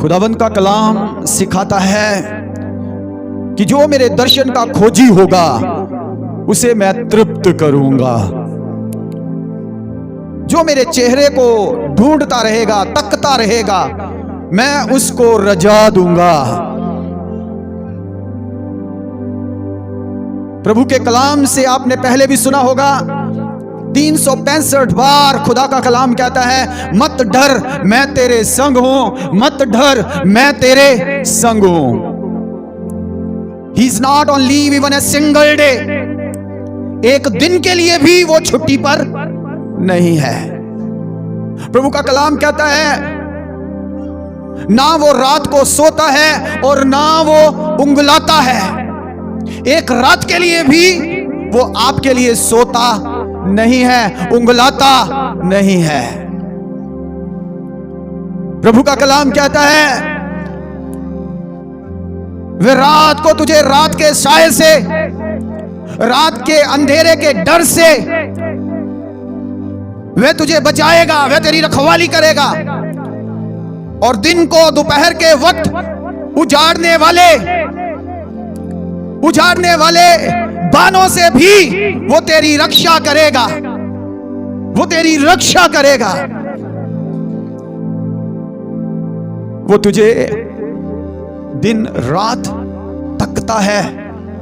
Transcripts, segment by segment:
खुदावंद का कलाम सिखाता है कि जो मेरे दर्शन का खोजी होगा उसे मैं तृप्त करूंगा। जो मेरे चेहरे को ढूंढता रहेगा, तकता रहेगा, मैं उसको रजा दूंगा। प्रभु के कलाम से आपने पहले भी सुना होगा, 365 बार खुदा का कलाम कहता है, मत डर मैं तेरे संग हूं, मत डर मैं तेरे संग हूं। He is not on leave even a single day. एक दिन के लिए भी वो छुट्टी पर नहीं है। प्रभु का कलाम कहता है, ना वो रात को सोता है और ना वो उंगलाता है। एक रात के लिए भी वो आपके लिए सोता नहीं है, उंगलाता नहीं है। प्रभु का कलाम कहता है, वे रात को तुझे रात के साए से, रात के अंधेरे के डर से वे तुझे बचाएगा, वे तेरी रखवाली करेगा। और दिन को दोपहर के वक्त उजाड़ने वाले बानों से भी वो तेरी रक्षा करेगा, वो तेरी रक्षा करेगा। वो तुझे दिन रात तकता है,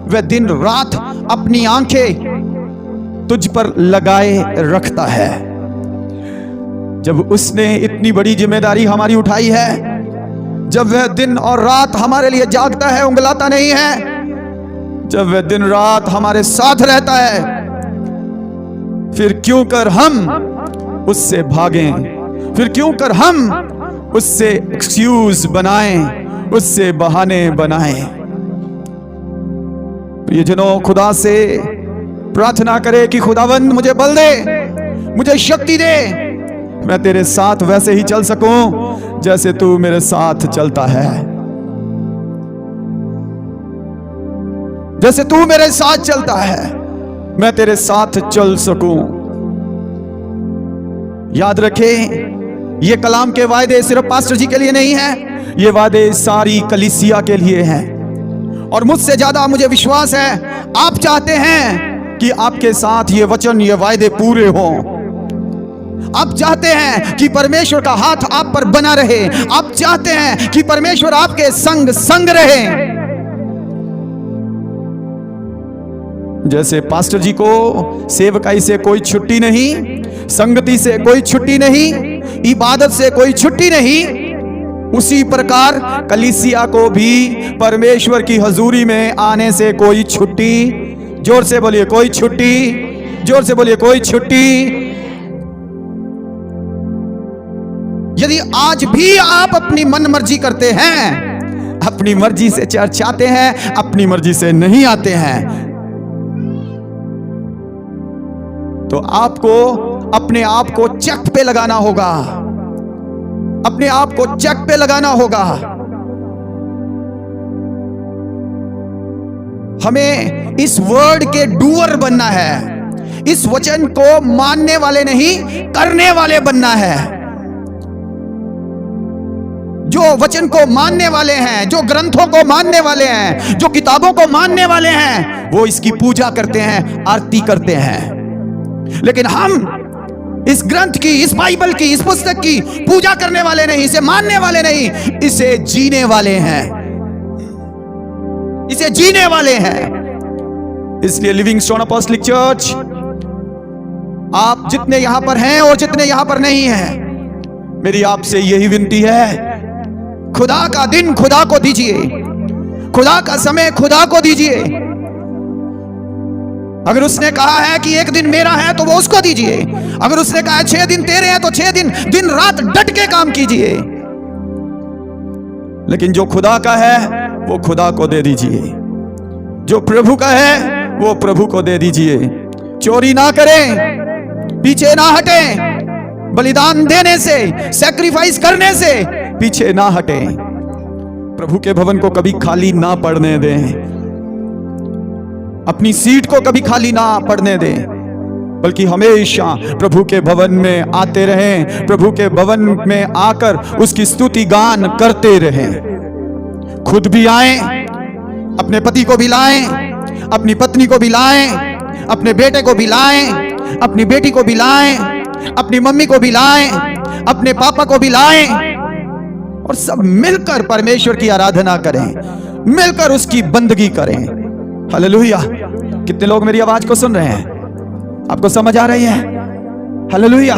वह दिन रात अपनी आंखें तुझ पर लगाए रखता है। जब उसने इतनी बड़ी जिम्मेदारी हमारी उठाई है, जब वह दिन और रात हमारे लिए जागता है, उंगलाता नहीं है, जब वह दिन रात हमारे साथ रहता है, फिर क्यों कर हम उससे भागें, फिर क्यों कर हम उससे एक्सक्यूज बनाएं, उससे बहाने बनाएं। प्रियजनों, खुदा से प्रार्थना करें कि खुदावंद मुझे बल दे, मुझे शक्ति दे, मैं तेरे साथ वैसे ही चल सकूं जैसे तू मेरे साथ चलता है, जैसे तू मेरे साथ चलता है, मैं तेरे साथ चल सकूं। याद रखें, ये कलाम के वायदे सिर्फ पास्टर जी के लिए नहीं है, ये वादे सारी कलीसिया के लिए हैं। और मुझसे ज्यादा मुझे विश्वास है, आप चाहते हैं कि आपके साथ ये वचन, ये वायदे पूरे हों। आप चाहते हैं कि परमेश्वर का हाथ आप पर बना रहे, आप चाहते हैं कि परमेश्वर आपके संग संग रहे। जैसे पास्टर जी को सेवकाई से कोई छुट्टी नहीं, संगति से कोई छुट्टी नहीं, इबादत से कोई छुट्टी नहीं, उसी प्रकार कलीसिया को भी परमेश्वर की हजूरी में आने से कोई छुट्टी, जोर से बोलिए कोई छुट्टी, जोर से बोलिए कोई छुट्टी। यदि आज भी आप अपनी मन मर्जी करते हैं, अपनी मर्जी से चर्च आते हैं, अपनी मर्जी से नहीं आते हैं, तो आपको अपने आप को चेक पे लगाना होगा, अपने आप को चेक पे लगाना होगा। हमें इस वर्ड के डूअर बनना है, इस वचन को मानने वाले नहीं, करने वाले बनना है। जो वचन को मानने वाले हैं, जो ग्रंथों को मानने वाले हैं, जो किताबों को मानने वाले हैं, वो इसकी पूजा करते हैं, आरती करते हैं। लेकिन हम इस ग्रंथ की, इस बाइबल की, इस पुस्तक की पूजा करने वाले नहीं, इसे मानने वाले नहीं, इसे जीने वाले हैं, इसे जीने वाले हैं। इसलिए लिविंग स्टोन अपोस्टलिक चर्च, आप जितने यहां पर हैं और जितने यहां पर नहीं हैं, मेरी आपसे यही विनती है, खुदा का दिन खुदा को दीजिए, खुदा का समय खुदा को दीजिए। अगर उसने कहा है कि एक दिन मेरा है तो वो उसको दीजिए। अगर उसने कहा है 6 दिन तेरे हैं तो 6 दिन दिन रात डट के काम कीजिए। लेकिन जो खुदा का है वो खुदा को दे दीजिए, जो प्रभु का है वो प्रभु को दे दीजिए। चोरी ना करें, पीछे ना हटें, बलिदान देने से, सैक्रिफाइस करने से पीछे ना हटें। प्रभु के भवन को कभी खाली ना पड़ने दें, अपनी सीट को कभी खाली ना पड़ने दें। बल्कि हमेशा प्रभु के भवन में आते रहें, प्रभु के भवन में आकर उसकी स्तुति गान करते रहें। खुद भी आएं, अपने पति को भी लाएं, अपनी पत्नी को भी लाएं, अपने बेटे को भी लाएं, अपनी बेटी को भी लाएं, अपनी मम्मी को भी लाएं, अपने पापा को भी लाएं और सब मिलकर परमेश्वर की आराधना करें, मिलकर उसकी बंदगी करें। हालेलुया। कितने लोग मेरी आवाज को सुन रहे हैं? आपको समझ आ रही है? हालेलुया।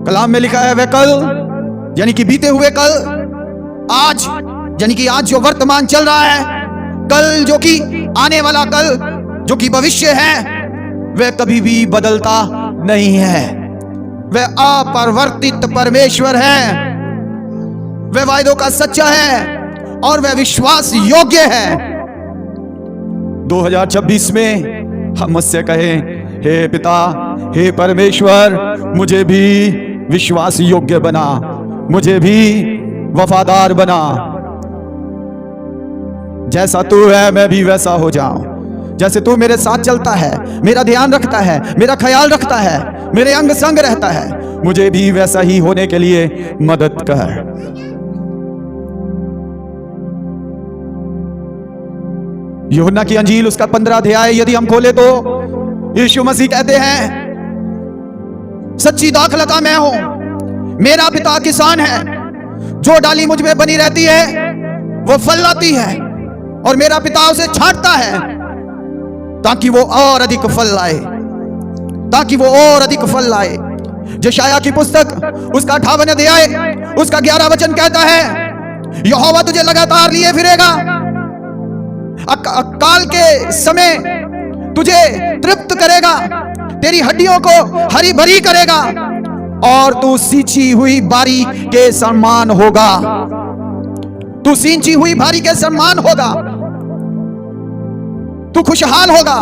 कलाम में लिखा है वह कल यानी कि बीते हुए कल, आज यानी कि आज जो वर्तमान चल रहा है, कल जो कि आने वाला कल जो कि भविष्य है, वह कभी भी बदलता नहीं है। वह अपरिवर्तित परमेश्वर है, वह वायदों का सच्चा है और वह विश्वास योग्य है। 2026 में हम मुझसे कहें, हे पिता, हे परमेश्वर, मुझे भी विश्वास योग्य बना, मुझे भी वफादार बना। जैसा तू है मैं भी वैसा हो जाऊं। जैसे तू मेरे साथ चलता है, मेरा ध्यान रखता है, मेरा ख्याल रखता है, मेरे अंग संग रहता है, मुझे भी वैसा ही होने के लिए मदद कर। यूहन्ना की अंजील उसका 15 अध्याय यदि हम खोले तो यीशु मसीह कहते हैं, सच्ची दाखलता मैं हूं, मेरा पिता किसान है, जो डाली मुझ में बनी रहती है वो फल लाती है और मेरा पिता उसे छांटता है ताकि वो और अधिक फल लाए, ताकि वो और अधिक फल लाए। यशायाह की पुस्तक उसका 58 अध्याय उसका 11 वचन कहता है, यहोवा तुझे लगातार लिए फिरेगा, अकाल के समय तुझे तृप्त करेगा, तेरी हड्डियों को हरी भरी करेगा और तू सींची हुई बारी के समान होगा। तू सींची हुई बारी के समान होगा, तू खुशहाल होगा,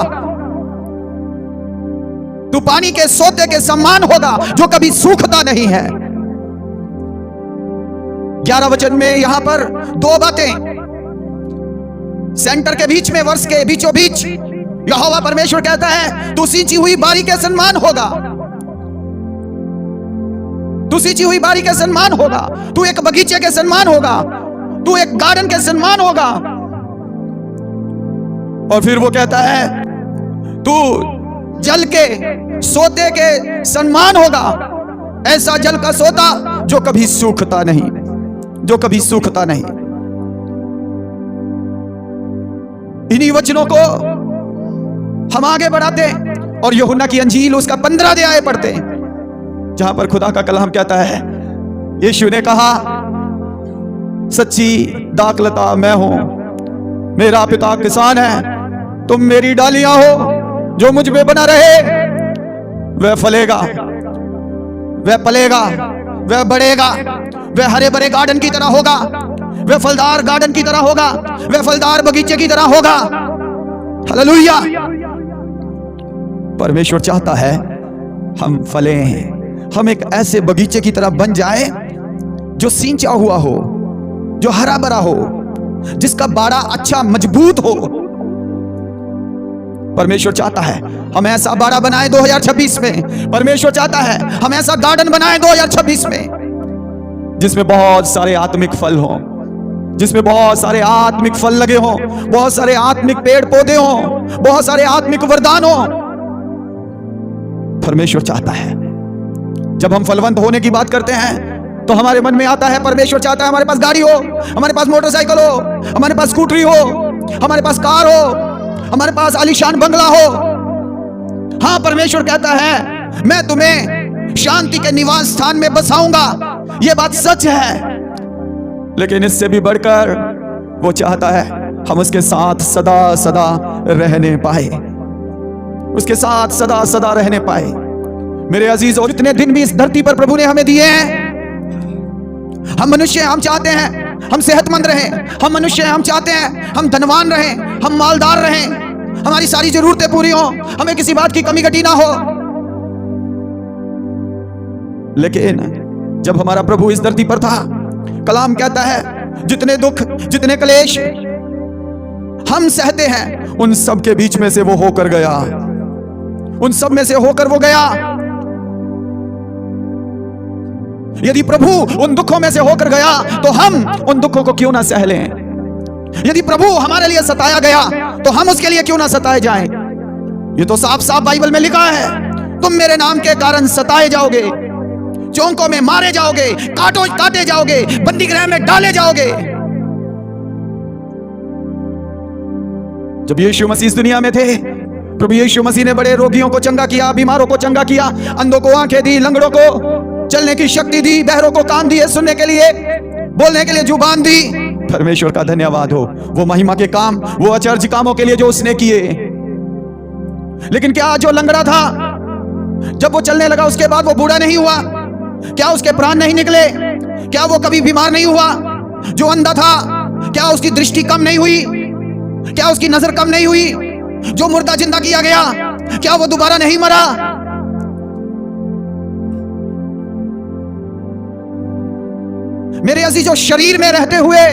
तू पानी के सोते के समान होगा जो कभी सूखता नहीं है। 11 वचन में यहां पर 2 बातें सेंटर के बीच में, वर्ष के बीचों बीच यहोवा परमेश्वर कहता है, तू सींची हुई बारी के समान होगा, तू सींची हुई बारी के समान होगा, तू एक बगीचे के समान होगा, तू एक गार्डन के समान होगा। और फिर वो कहता है, तू जल के सोते के समान होगा, ऐसा जल का सोता जो कभी सूखता नहीं, जो कभी सूखता नहीं। इन्हीं वचनों को हम आगे बढ़ाते और यूहन्ना की अंजील उसका 15 अध्याय पढ़ते, जहां पर खुदा का कलाम कहता है, यीशु ने कहा, सच्ची दाखलता मैं हूं, मेरा पिता किसान है, तुम मेरी डालियां हो, जो मुझ में बना रहे वह फलेगा, वह पलेगा, वह बढ़ेगा, वह हरे भरे गार्डन की तरह होगा, वह फलदार गार्डन की तरह होगा, वह फलदार बगीचे की तरह होगा। हालेलुया। परमेश्वर चाहता है हम फलें, हम एक ऐसे बगीचे की तरह बन जाए जो सींचा हुआ हो, जो हरा भरा हो, जिसका बाड़ा अच्छा मजबूत हो। परमेश्वर चाहता है हम ऐसा बाड़ा बनाए 2026 में। परमेश्वर चाहता है हम ऐसा गार्डन बनाए 2026 में, जिसमें बहुत सारे आत्मिक फल हों, जिसमें बहुत सारे आत्मिक फल लगे हों, बहुत सारे आत्मिक पेड़ पौधे हों, बहुत सारे आत्मिक वरदान हों। परमेश्वर चाहता है जब हम फलवंत होने की बात करते हैं तो हमारे मन में आता है, परमेश्वर चाहता है हमारे पास गाड़ी हो, हमारे पास मोटरसाइकिल हो, हमारे पास स्कूटरी हो, हमारे पास कार हो, हमारे पास आलीशान बंगला हो। हाँ, परमेश्वर कहता है मैं तुम्हें शांति के निवास स्थान में बसाऊंगा, यह बात सच है। लेकिन इससे भी बढ़कर वो चाहता है हम उसके साथ सदा सदा रहने पाए, उसके साथ सदा सदा रहने पाए। मेरे अजीज, और इतने दिन भी इस धरती पर प्रभु ने हमें दिए हैं। हम मनुष्य, हम चाहते हैं हम सेहतमंद रहें, हम मनुष्य, हम चाहते हैं हम धनवान रहें, हम मालदार रहें, हमारी सारी जरूरतें पूरी हों, हमें किसी बात की कमी घटी ना हो। लेकिन जब हमारा प्रभु इस धरती पर था, कलाम कहता है जितने दुख, जितने क्लेश हम सहते हैं, उन सब के बीच में से वो होकर गया, उन सब में से होकर वो गया। यदि प्रभु उन दुखों में से होकर गया तो हम उन दुखों को क्यों ना सह लें। यदि प्रभु हमारे लिए सताया गया तो हम उसके लिए क्यों ना सताए जाएं। ये तो साफ साफ बाइबल में लिखा है, तुम मेरे नाम के कारण सताए जाओगे, चौकों में मारे जाओगे, काटे जाओगे, बंदी गृह में डाले जाओगे। जब यीशु मसीह इस दुनिया में थे, प्रभु यीशु मसीह ने बड़े रोगियों को चंगा किया, बीमारों को चंगा किया, अंधों को आंखें दी, लंगड़ों को चलने की शक्ति दी, बहरों को कान दिए, सुनने के लिए, बोलने के लिए जुबान दी। परमेश्वर का धन्यवाद हो, वो महिमा के काम, वो अचरज कामों के लिए जो उसने किए। लेकिन क्या जो लंगड़ा था, जब वो चलने लगा उसके बाद वो बूढ़ा नहीं हुआ? क्या उसके प्राण नहीं निकले? क्या वो कभी बीमार नहीं हुआ? जो अंधा था, क्या उसकी दृष्टि कम नहीं हुई? क्या उसकी नजर कम नहीं हुई? जो मुर्दा जिंदा किया गया, क्या वो दोबारा नहीं मरा? मेरे अजीजों, शरीर में रहते हुए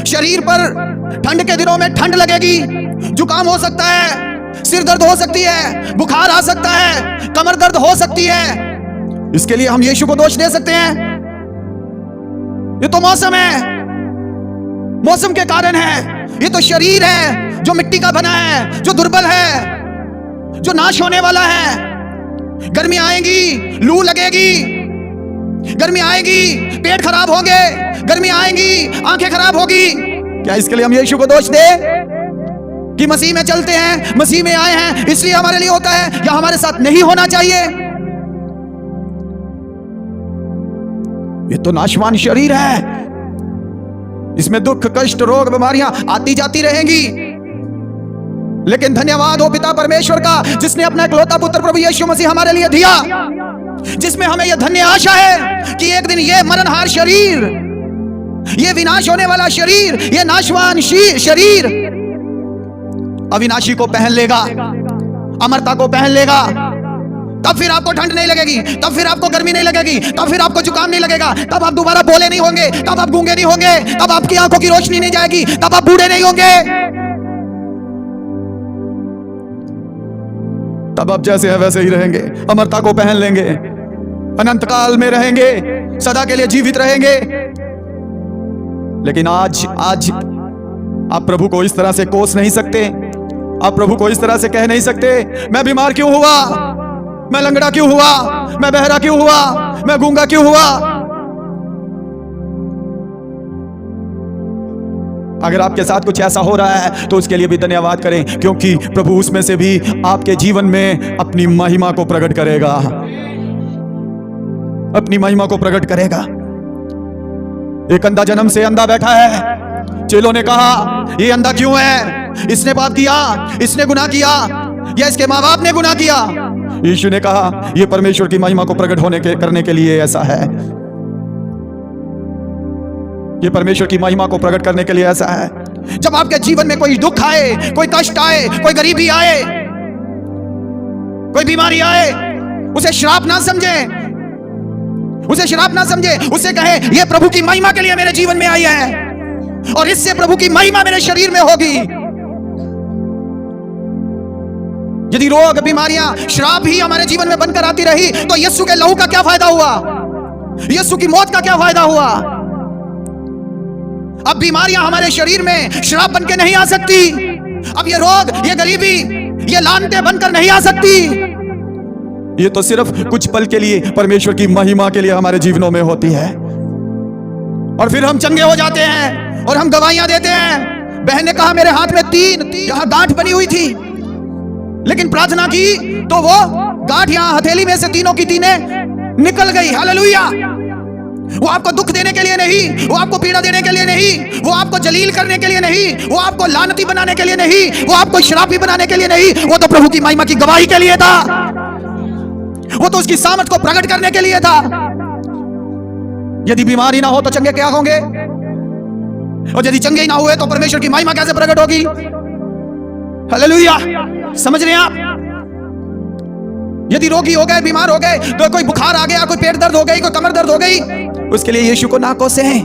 शरीर पर ठंड के दिनों में ठंड लगेगी, जुकाम हो सकता है, सिर दर्द हो सकती है, बुखार आ सकता है, कमर दर्द हो सकती है। इसके लिए हम यीशु को दोष दे सकते हैं? ये तो मौसम है, मौसम के कारण है। ये तो शरीर है जो मिट्टी का बना है, जो दुर्बल है, जो नाश होने वाला है। गर्मी आएगी, लू लगेगी, गर्मी आएगी, पेट खराब होंगे, गर्मी आएगी, आंखें खराब होगी। क्या इसके लिए हम यीशु को दोष दे कि मसीह में चलते हैं, मसीह में आए हैं, इसलिए हमारे लिए होता है, या हमारे साथ नहीं होना चाहिए? ये तो नाशवान शरीर है, इसमें दुख, कष्ट, रोग, बीमारियां आती जाती रहेंगी। लेकिन धन्यवाद हो पिता परमेश्वर का, जिसने अपना इकलौता पुत्र प्रभु यीशु मसीह हमारे लिए दिया, जिसमें हमें यह धन्य आशा है कि एक दिन ये मरणहार शरीर, ये विनाश होने वाला शरीर, ये नाशवान शरीर अविनाशी को पहन लेगा, अमरता को पहन लेगा। तब फिर आपको ठंड नहीं लगेगी, तब फिर आपको गर्मी नहीं लगेगी, तब फिर आपको जुकाम नहीं लगेगा, तब आप दोबारा बोले नहीं होंगे, तब आप गूंगे नहीं होंगे, तब आपकी आंखों की रोशनी नहीं जाएगी, तब आप बूढ़े नहीं होंगे। तब आप जैसे हैं वैसे ही रहेंगे, अमरता को पहन लेंगे, अनंत काल में रहेंगे, सदा के लिए जीवित रहेंगे। लेकिन आज आप प्रभु को इस तरह से कोस नहीं सकते, आप प्रभु को इस तरह से कह नहीं सकते, मैं बीमार क्यों हुआ, मैं लंगड़ा क्यों हुआ, मैं बहरा क्यों हुआ, मैं गूंगा क्यों हुआ। अगर आपके साथ कुछ ऐसा हो रहा है तो उसके लिए भी धन्यवाद करें, क्योंकि प्रभु उसमें से भी आपके जीवन में अपनी महिमा को प्रकट करेगा, अपनी महिमा को प्रकट करेगा। एक अंधा जन्म से अंधा बैठा है। चेलों ने कहा, ये अंधा क्यों है? इसने पाप किया, इसने गुनाह किया, या इसके माँ बाप ने गुनाह किया? यीशु ने कहा, ये परमेश्वर की महिमा को प्रकट करने के लिए ऐसा है। ये परमेश्वर की महिमा को प्रकट करने के लिए ऐसा है। जब आपके जीवन में कोई दुख आए, कोई कष्ट आए, कोई गरीबी आए, कोई बीमारी आए, उसे श्राप ना समझे, उसे श्राप ना समझे, उसे कहे ये प्रभु की महिमा के लिए मेरे जीवन में आई है और इससे प्रभु की महिमा मेरे शरीर में होगी। यदि रोग, बीमारियां, श्राप ही हमारे जीवन में बनकर आती रही तो यीशु के लहू का क्या फायदा हुआ? यीशु की मौत का क्या फायदा हुआ? अब बीमारियां हमारे शरीर में श्राप बनकर नहीं आ सकती। अब ये रोग, ये गरीबी, ये लानतें बनकर नहीं आ सकती। ये तो सिर्फ कुछ पल के लिए परमेश्वर की महिमा के लिए हमारे जीवनों में होती है, और फिर हम चंगे हो जाते हैं और हम गवाहियां देते हैं। बहन ने कहा, मेरे हाथ में 3 यहां गांठ बनी हुई थी, लेकिन प्रार्थना की तो वो गांठ यहां हथेली में से तीनों की तीनें निकल गई। हालेलुया। वो आपको दुख देने के लिए नहीं, वो आपको पीड़ा देने के लिए नहीं, वो आपको जलील करने के लिए नहीं, वो आपको लानती बनाने के लिए नहीं, वो आपको श्रापी बनाने के लिए नहीं, वो तो प्रभु की महिमा की गवाही के लिए था। वो तो उसकी सामर्थ को प्रकट करने के लिए था। यदि बीमारी ना हो तो चंगे क्या होंगे, और यदि चंगे ही ना हुए तो परमेश्वर की महिमा कैसे प्रकट होगी? हालेलुया। समझ रहे हैं आप? यदि रोगी हो गए, बीमार हो गए, तो कोई बुखार आ गया, कोई पेट दर्द हो गई, कोई कमर दर्द हो गई, उसके लिए यीशु को ना कोसें,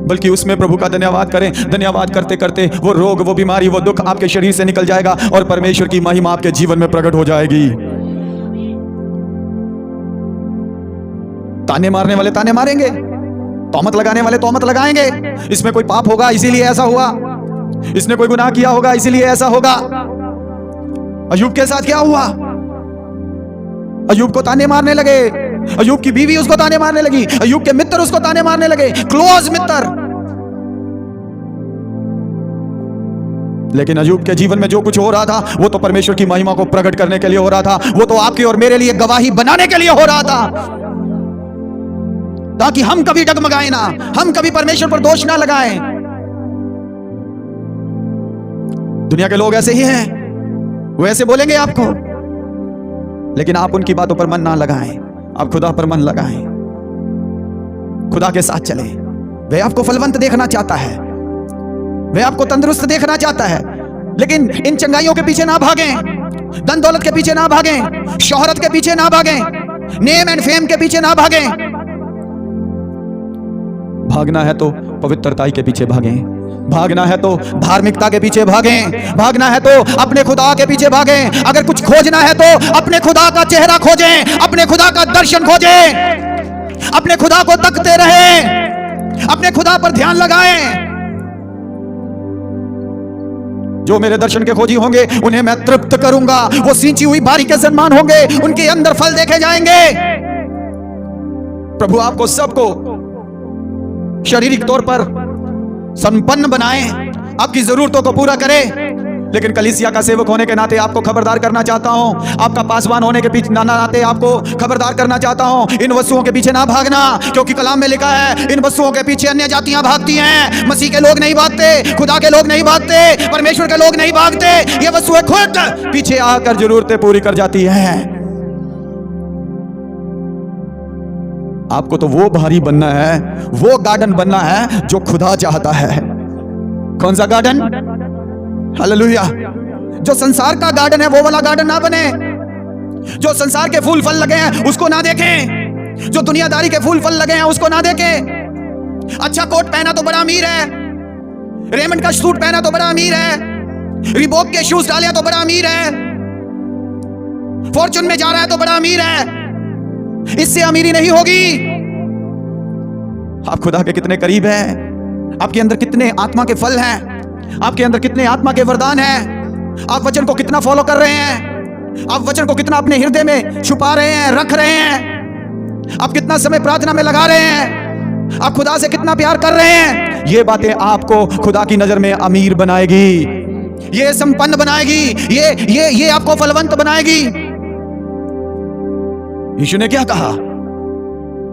बल्कि उसमें प्रभु का धन्यवाद करें। धन्यवाद करते करते वो रोग, वो बीमारी, वो दुख आपके शरीर से निकल जाएगा और परमेश्वर की महिमा आपके जीवन में प्रकट हो जाएगी। ताने मारने वाले ताने मारेंगे, तोहमत लगाने वाले तोहमत लगाएंगे। इसमें कोई पाप होगा इसीलिए ऐसा हुआ, इसने कोई गुनाह किया होगा इसीलिए ऐसा होगा। अय्यूब के साथ क्या हुआ? अय्यूब को ताने मारने लगे, अय्यूब की बीवी उसको ताने मारने लगी, अय्यूब के मित्र उसको ताने मारने लगे, क्लोज मित्र। लेकिन अय्यूब के जीवन में जो कुछ हो रहा था वो तो परमेश्वर की महिमा को प्रकट करने के लिए हो रहा था। वो तो आपकी और मेरे लिए गवाही बनाने के लिए हो रहा था, ताकि हम कभी डगमगाए ना, हम कभी परमेश्वर पर दोष ना लगाएं। दुनिया के लोग ऐसे ही हैं, वो ऐसे बोलेंगे आपको, लेकिन आप उनकी बातों पर मन ना लगाएं, आप खुदा पर मन लगाएं, खुदा के साथ चलें। वह आपको फलवंत देखना चाहता है, वह आपको तंदुरुस्त देखना चाहता है। लेकिन इन चंगाइयों के पीछे ना भागें, धन दौलत के पीछे ना भागें, शोहरत के पीछे ना भागें, नेम एंड फेम के पीछे ना भागें। भागना है तो पवित्रताई के पीछे भागें, भागना है तो धार्मिकता के पीछे भागें, भागना है तो अपने खुदा के पीछे भागें। अगर कुछ खोजना है तो अपने खुदा का चेहरा खोजें, अपने खुदा का दर्शन खोजें, अपने खुदा को तकते रहें, अपने खुदा पर ध्यान लगाएं। जो मेरे दर्शन के खोजी होंगे उन्हें मैं तृप्त करूंगा, वो सींची हुई बारी के सन्मान होंगे, उनके अंदर फल देखे जाएंगे। प्रभु आपको सबको शारीरिक तौर पर संपन्न बनाए, आपकी जरूरतों को पूरा करे। लेकिन कलीसिया का सेवक होने के नाते आपको खबरदार करना चाहता हूं, आपका पासवान होने के पीछे नाते आपको खबरदार करना चाहता हूं, इन वस्तुओं के पीछे ना भागना। क्योंकि कलाम में लिखा है इन वस्तुओं के पीछे अन्य जातियां भागती हैं, मसीह के लोग नहीं भागते, खुदा के लोग नहीं भागते, परमेश्वर के लोग नहीं भागते। ये वस्तुएं खुद पीछे आकर जरूरतें पूरी कर जाती हैं। आपको तो वो भारी बनना है, वो गार्डन बनना है जो खुदा चाहता है। कौन सा गार्डन? हालेलुया। जो संसार का गार्डन है वो वाला गार्डन ना बने, जो संसार के फूल फल लगे हैं उसको ना देखें, जो दुनियादारी के फूल फल लगे हैं उसको ना देखें। अच्छा कोट पहना तो बड़ा अमीर है, रेमंड का सूट पहना तो बड़ा अमीर है, रिबॉक के शूज डाले तो बड़ा अमीर है, फॉर्चून में जा रहा है तो बड़ा अमीर है। इससे अमीरी नहीं होगी। आप खुदा के कितने करीब हैं, आपके अंदर कितने आत्मा के फल हैं, आपके अंदर कितने आत्मा के वरदान हैं, आप वचन को कितना फॉलो कर रहे हैं, आप वचन को कितना अपने हृदय में छुपा रहे हैं, रख रहे हैं, आप कितना समय प्रार्थना में लगा रहे हैं, आप खुदा से कितना प्यार कर रहे हैं। ये बातें आपको खुदा की नजर में अमीर बनाएगी, ये संपन्न बनाएगी, ये आपको फलवंत बनाएगी। यीशु ने क्या कहा?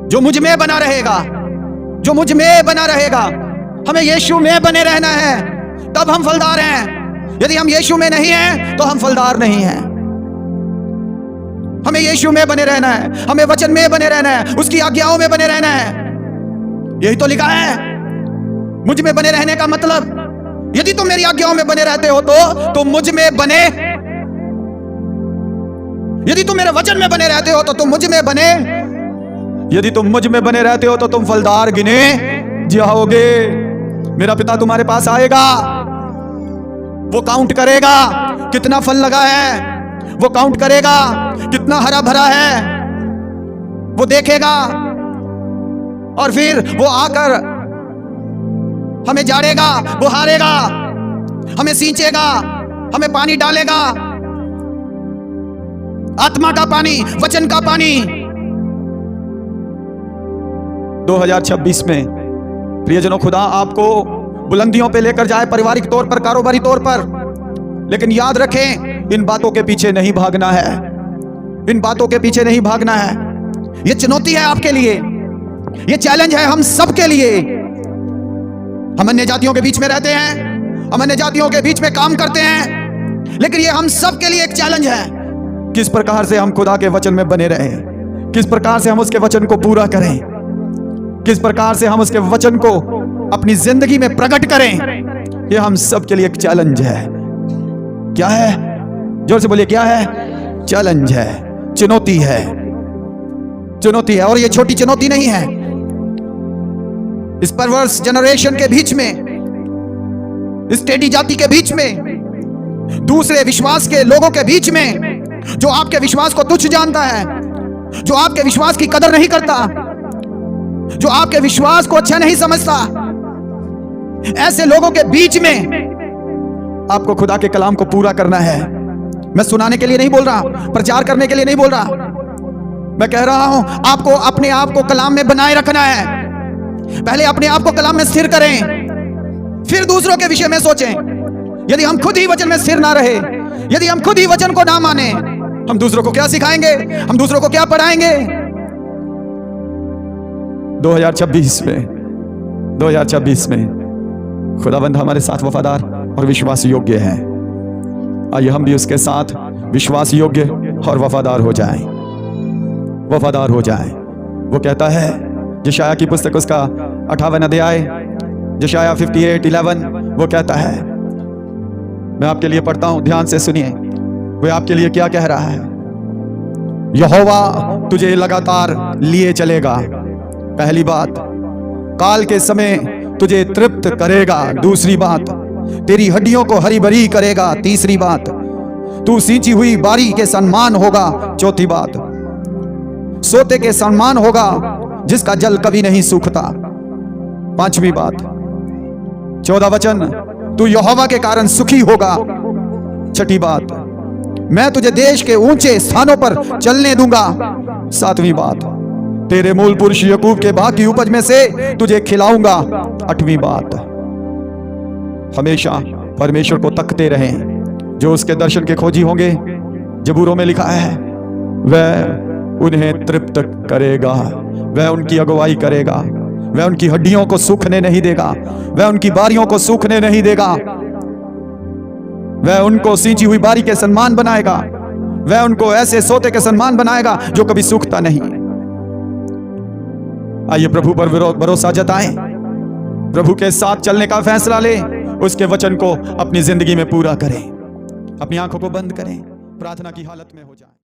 जो मुझ में बना रहेगा, जो मुझ में बना रहेगा। हमें यीशु में बने रहना है, तब हम फलदार हैं। यदि हम यीशु में नहीं हैं तो हम फलदार नहीं हैं। हमें यीशु में बने रहना है, हमें वचन में बने रहना है, उसकी आज्ञाओं में बने रहना है। यही तो लिखा है। मुझ में बने रहने का मतलब, यदि तुम मेरी आज्ञाओं में बने रहते हो तो तुम मुझ में बने, यदि तुम मेरे वचन में बने रहते हो तो तुम मुझ में बने, यदि तुम मुझ में बने रहते हो तो तुम फलदार गिने जाओगे। मेरा पिता तुम्हारे पास आएगा, वो काउंट करेगा कितना फल लगा है, वो काउंट करेगा कितना हरा भरा है, वो देखेगा और फिर वो आकर हमें जाड़ेगा, वो हारेगा, हमें सींचेगा, हमें पानी डालेगा, आत्मा का पानी, वचन का पानी। 2026 में प्रियजनों, खुदा आपको बुलंदियों पे लेकर जाए, पारिवारिक तौर पर, कारोबारी तौर पर। लेकिन याद रखें, इन बातों के पीछे नहीं भागना है, इन बातों के पीछे नहीं भागना है। ये चुनौती है आपके लिए, ये चैलेंज है हम सब के लिए। हम अन्य जातियों के बीच में रहते हैं, हम अन्य जातियों के बीच में काम करते हैं, लेकिन ये हम सब के लिए एक चैलेंज है। किस प्रकार से हम खुदा के वचन में बने रहें, किस प्रकार से हम उसके वचन को पूरा करें, किस प्रकार से हम उसके वचन को अपनी जिंदगी में प्रकट करें। यह हम सब के लिए एक चैलेंज है। क्या है? जोर से बोलिए, क्या है? चैलेंज है, चुनौती है, चुनौती है। और ये छोटी चुनौती नहीं है, इस परवर्स जनरेशन के बीच में, इस टेढ़ी जाति के बीच में, दूसरे विश्वास के लोगों के बीच में, जो आपके विश्वास को तुच्छ जानता है, जो आपके विश्वास की कदर नहीं करता, जो आपके विश्वास को अच्छा नहीं समझता, ऐसे लोगों के बीच में आपको खुदा के कलाम को पूरा करना है। मैं सुनाने के लिए नहीं बोल रहा, प्रचार करने के लिए नहीं बोल रहा, मैं कह रहा हूं आपको अपने आप को कलाम में बनाए रखना है। पहले अपने आप को कलाम में स्थिर करें, फिर दूसरों के विषय में सोचें। यदि हम खुद ही वचन में स्थिर ना रहे, यदि हम खुद ही वचन को ना माने, हम दूसरों को क्या सिखाएंगे, हम दूसरों को क्या पढ़ाएंगे? 2026 में खुदाबंद हमारे साथ वफादार और विश्वास योग्य है। आइए हम भी उसके साथ विश्वास योग्य और वफादार हो जाएं, वफादार हो जाएं। वो कहता है यशायाह की पुस्तक उसका 58 अध्याय, यशायाह 58:11, वो कहता है, मैं आपके लिए पढ़ता हूं, ध्यान से सुनिए, वो आपके लिए क्या कह रहा है। यहोवा तुझे लगातार लिए चलेगा, पहली बात। काल के समय तुझे तृप्त करेगा, दूसरी बात। तेरी हड्डियों को हरी भरी करेगा, तीसरी बात। तू सींची हुई बारी के समान होगा, चौथी बात। सोते के समान होगा जिसका जल कभी नहीं सूखता, पांचवी बात। 14 वचन, तू यहोवा के कारण सुखी होगा, छठी बात। मैं तुझे देश के ऊंचे स्थानों पर चलने दूंगा, सातवीं बात। तेरे मूल पुरुष याकूब के भाग की उपज में से तुझे खिलाऊंगा, आठवीं बात। हमेशा परमेश्वर को तकते रहें, जो उसके दर्शन के खोजी होंगे, जबूरों में लिखा है, वह उन्हें तृप्त करेगा, वह उनकी अगुवाई करेगा, वह उनकी हड्डियों को सूखने नहीं देगा, वह उनकी बारियों को सूखने नहीं देगा, वह उनको सींची हुई बारी के समान बनाएगा, वह उनको ऐसे सोते के समान बनाएगा जो कभी सूखता नहीं। आइए प्रभु पर भरोसा जताएं, प्रभु के साथ चलने का फैसला लें, उसके वचन को अपनी जिंदगी में पूरा करें। अपनी आंखों को बंद करें, प्रार्थना की हालत में हो जाएं।